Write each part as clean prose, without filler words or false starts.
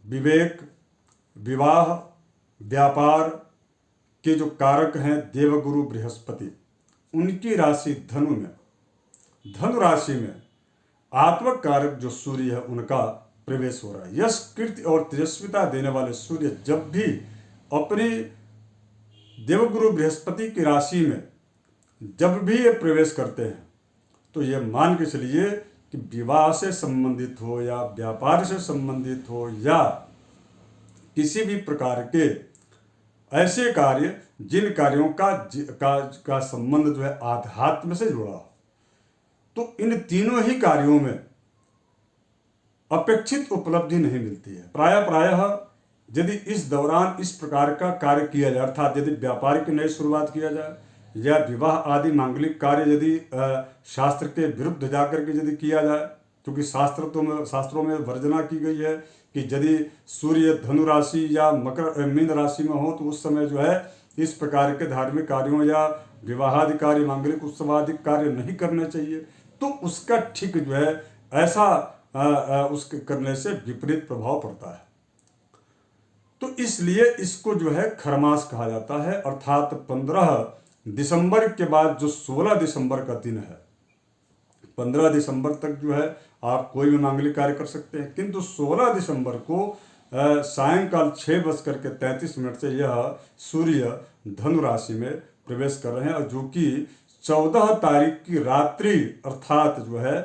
विवेक, विवाह, व्यापार के जो कारक हैं देवगुरु बृहस्पति, उनकी राशि धनु में, धनु राशि में आत्मक कारक जो सूर्य है उनका प्रवेश हो रहा है। यश, कीर्ति और तेजस्विता देने वाले सूर्य जब भी अपनी देवगुरु बृहस्पति की राशि में जब भी ये प्रवेश करते हैं तो ये मान के चलिए कि विवाह से संबंधित हो या व्यापार से संबंधित हो या किसी भी प्रकार के ऐसे कार्य जिन कार्यों का संबंध जो है आध्यात्म से जुड़ा हो, तो इन तीनों ही कार्यों में अपेक्षित उपलब्धि नहीं मिलती है। प्रायः यदि इस दौरान इस प्रकार का कार्य किया जाए, अर्थात यदि व्यापार की नई शुरुआत किया जाए या विवाह आदि मांगलिक कार्य यदि शास्त्र के विरुद्ध जाकर के यदि किया जाए, क्योंकि शास्त्रों में वर्जना की गई है कि यदि सूर्य धनु राशि या मकर मीन राशि में हो तो उस समय जो है इस प्रकार के धार्मिक कार्यों या विवाहादि कार्य, मांगलिक उत्सवादि कार्य नहीं करने चाहिए, तो उसका ठीक जो है ऐसा उसके करने से विपरीत प्रभाव पड़ता है। तो इसलिए इसको जो है खरमास कहा जाता है, अर्थात 15 दिसंबर के बाद जो 16 दिसंबर का दिन है, 15 दिसंबर तक जो है आप कोई भी मांगलिक कार्य कर सकते हैं, किंतु 16 दिसंबर को सायंकाल 6:33 से यह सूर्य धनु राशि में प्रवेश कर रहे हैं, और जो कि 14 तारीख की रात्रि, अर्थात जो है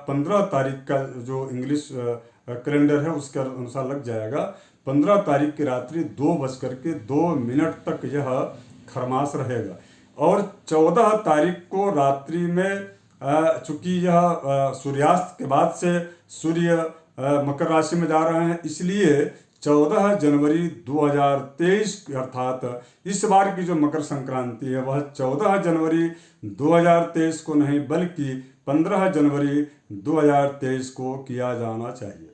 15 तारीख का जो इंग्लिश कैलेंडर है उसके अनुसार लग जाएगा, 15 तारीख की रात्रि 2:02 तक यह खरमास रहेगा। और 14 तारीख को रात्रि में चूंकि यह सूर्यास्त के बाद से सूर्य मकर राशि में जा रहे हैं, इसलिए 14 जनवरी 2023 अर्थात इस बार की जो मकर संक्रांति है वह 14 जनवरी 2023 को नहीं बल्कि 15 जनवरी 2023 को किया जाना चाहिए।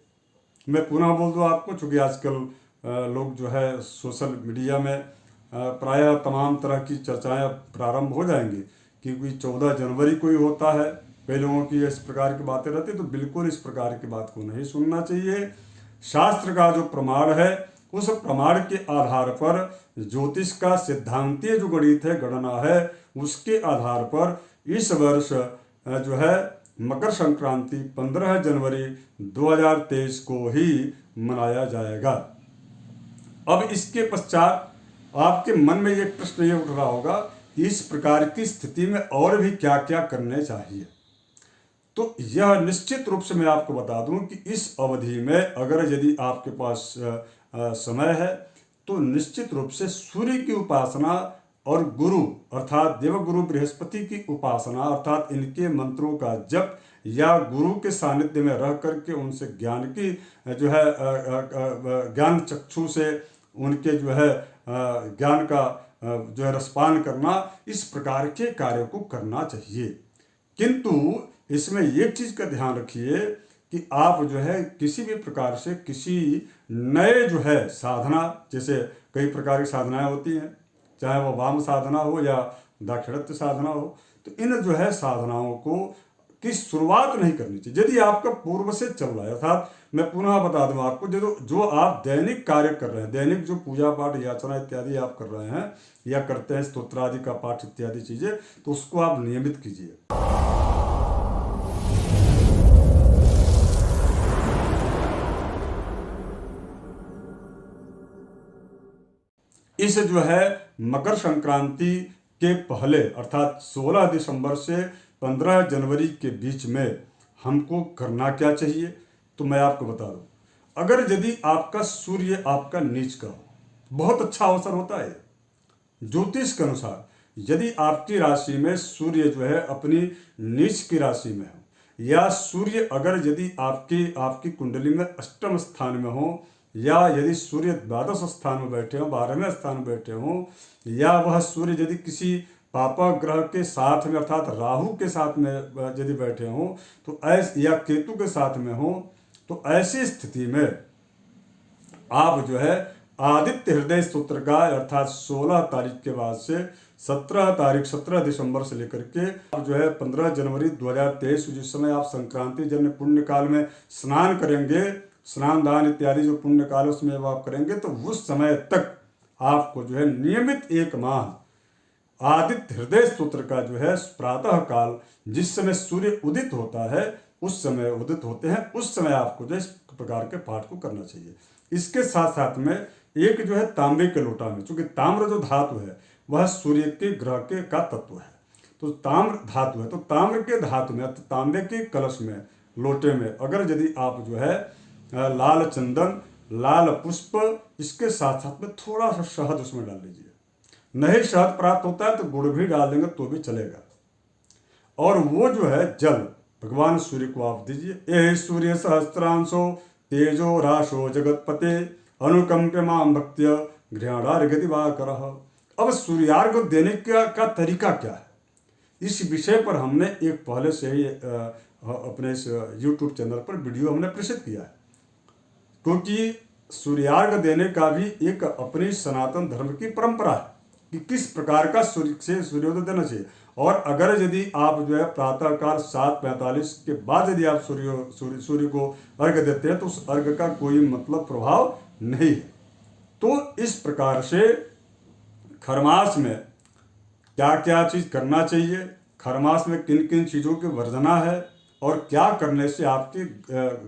मैं पुनः बोल दूँ आपको, चूँकि आजकल लोग जो है सोशल मीडिया में प्रायः तमाम तरह की चर्चाएं प्रारंभ हो जाएंगी, क्योंकि 14 जनवरी को ही होता है, कई लोगों की इस प्रकार की बातें रहती, तो बिल्कुल इस प्रकार की बात को नहीं सुनना चाहिए। शास्त्र का जो प्रमाण है उस प्रमाण के आधार पर, ज्योतिष का सिद्धांतीय जो गणित है, गणना है, उसके आधार पर इस वर्ष जो है मकर संक्रांति 15 जनवरी 2023 को ही मनाया जाएगा। अब इसके पश्चात आपके मन में एक प्रश्न ये उठ रहा होगा कि इस प्रकार की स्थिति में और भी क्या क्या करने चाहिए। तो यह निश्चित रूप से मैं आपको बता दूं कि इस अवधि में अगर यदि आपके पास समय है तो निश्चित रूप से सूर्य की उपासना और गुरु अर्थात देवगुरु बृहस्पति की उपासना अर्थात इनके मंत्रों का जप या गुरु के सानिध्य में रह करके उनसे ज्ञान की जो है ज्ञान चक्षु से उनके जो है ज्ञान का जो है रसपान करना, इस प्रकार के कार्यों को करना चाहिए। किंतु इसमें एक चीज का ध्यान रखिए कि आप जो है किसी भी प्रकार से किसी नए जो है साधना, जैसे कई प्रकार की साधनाएं होती हैं, चाहे वो वाम साधना हो या दाक्षिणात्य साधना हो, तो इन जो है साधनाओं को की शुरुआत नहीं करनी चाहिए यदि आपका पूर्व से चल रहा है। अर्थात मैं पुनः बता दूं आपको, जो आप दैनिक कार्य कर रहे हैं, दैनिक जो पूजा पाठ याचना इत्यादि आप कर रहे हैं या करते हैं, स्तोत्र आदि का पाठ इत्यादि चीजें, तो उसको आप नियमित कीजिए। इस जो है मकर संक्रांति के पहले अर्थात 16 दिसंबर से 15 जनवरी के बीच में हमको करना क्या चाहिए, तो मैं आपको बता दूं। अगर यदि आपका सूर्य आपका नीच का हो, बहुत अच्छा अवसर होता है ज्योतिष के अनुसार। यदि आपकी राशि में सूर्य जो है अपनी नीच की राशि में हो, या सूर्य अगर यदि आपकी कुंडली में अष्टम स्थान में हो, या यदि सूर्य द्वादश स्थान में बैठे हो, 12वें स्थान में बैठे हो, या वह सूर्य यदि किसी पापा ग्रह के साथ में अर्थात राहु के साथ में यदि बैठे हो तो ऐसे, या केतु के साथ में हो, तो ऐसी स्थिति में आप जो है आदित्य हृदय स्तोत्र का अर्थात 16 तारीख के बाद से 17 दिसंबर से लेकर के आप जो है 15 जनवरी 2023 जिस समय आप संक्रांति जन्य पुण्य काल में स्नान करेंगे, स्नान दान इत्यादि जो पुण्य काल उसमें आप करेंगे तो उस समय तक आपको जो है नियमित 1 माह आदित्य हृदय स्तोत्र का जो है प्रातः काल जिस समय सूर्य उदित होता है उस समय उदित होते हैं उस समय आपको जो इस प्रकार के पाठ को करना चाहिए। इसके साथ साथ में एक जो है तांबे के लोटा में, चूंकि ताम्र जो धातु है वह सूर्य के ग्रह के का तत्व है, तो ताम्र धातु है, तो ताम्र के धातु में तांबे के कलश में लोटे में अगर यदि आप जो है लाल चंदन लाल पुष्प इसके साथ साथ में थोड़ा सा शहद उसमें डाल लीजिए। नहीं शहद प्राप्त होता है तो गुड़ भी डाल देंगे तो भी चलेगा। और वो जो है जल भगवान सूर्य को आप दीजिए। ये सूर्य सहस्त्रांशो तेजो राशो जगतपते अनुकंप माम भक्त्य घृणार्घ्य दिवाकर। अब सूर्यार्घ्य देने का तरीका क्या है, इस विषय पर हमने एक पहले से ही अपने इस यूट्यूब चैनल पर वीडियो हमने प्रेषित किया है, क्योंकि सूर्यार्घ्य देने का भी एक अपनी सनातन धर्म की परंपरा है कि किस प्रकार का सूर्योदय देना चाहिए। और अगर यदि आप जो है प्रातःकाल 7:45 के बाद यदि आप सूर्य को अर्घ्य देते हैं तो उस अर्घ्य का कोई मतलब प्रभाव नहीं है। तो इस प्रकार से खरमास में क्या क्या चीज़ करना चाहिए, खरमास में किन किन चीज़ों की वर्जना है और क्या करने से आपकी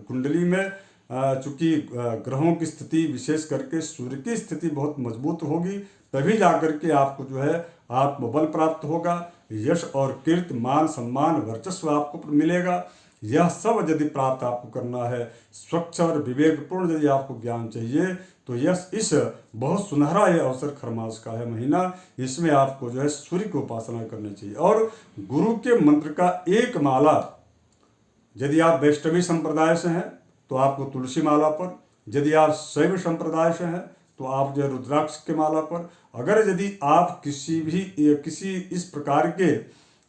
कुंडली में चूंकि ग्रहों की स्थिति विशेष करके सूर्य की स्थिति बहुत मजबूत होगी तभी जाकर के आपको जो है आत्मबल प्राप्त होगा, यश और कीर्ति मान सम्मान वर्चस्व आपको मिलेगा। यह सब यदि प्राप्त आपको करना है, स्वच्छ और विवेकपूर्ण यदि आपको ज्ञान चाहिए तो इस बहुत सुनहरा यह अवसर खरमास का है महीना, इसमें आपको जो है सूर्य की उपासना करनी चाहिए। और गुरु के मंत्र का एक माला यदि आप वैष्णवी संप्रदाय से हैं तो आपको तुलसी माला पर, यदि आप शैव संप्रदाय से हैं तो आप जो है रुद्राक्ष के माला पर, अगर यदि आप किसी इस प्रकार के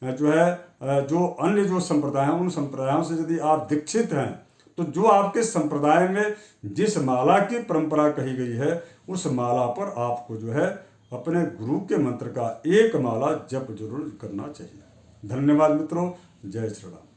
जो है जो अन्य जो संप्रदाय हैं उन संप्रदायों से यदि आप दीक्षित हैं तो जो आपके संप्रदाय में जिस माला की परंपरा कही गई है उस माला पर आपको जो है अपने गुरु के मंत्र का एक माला जप जरूर करना चाहिए। धन्यवाद मित्रों, जय श्री राम।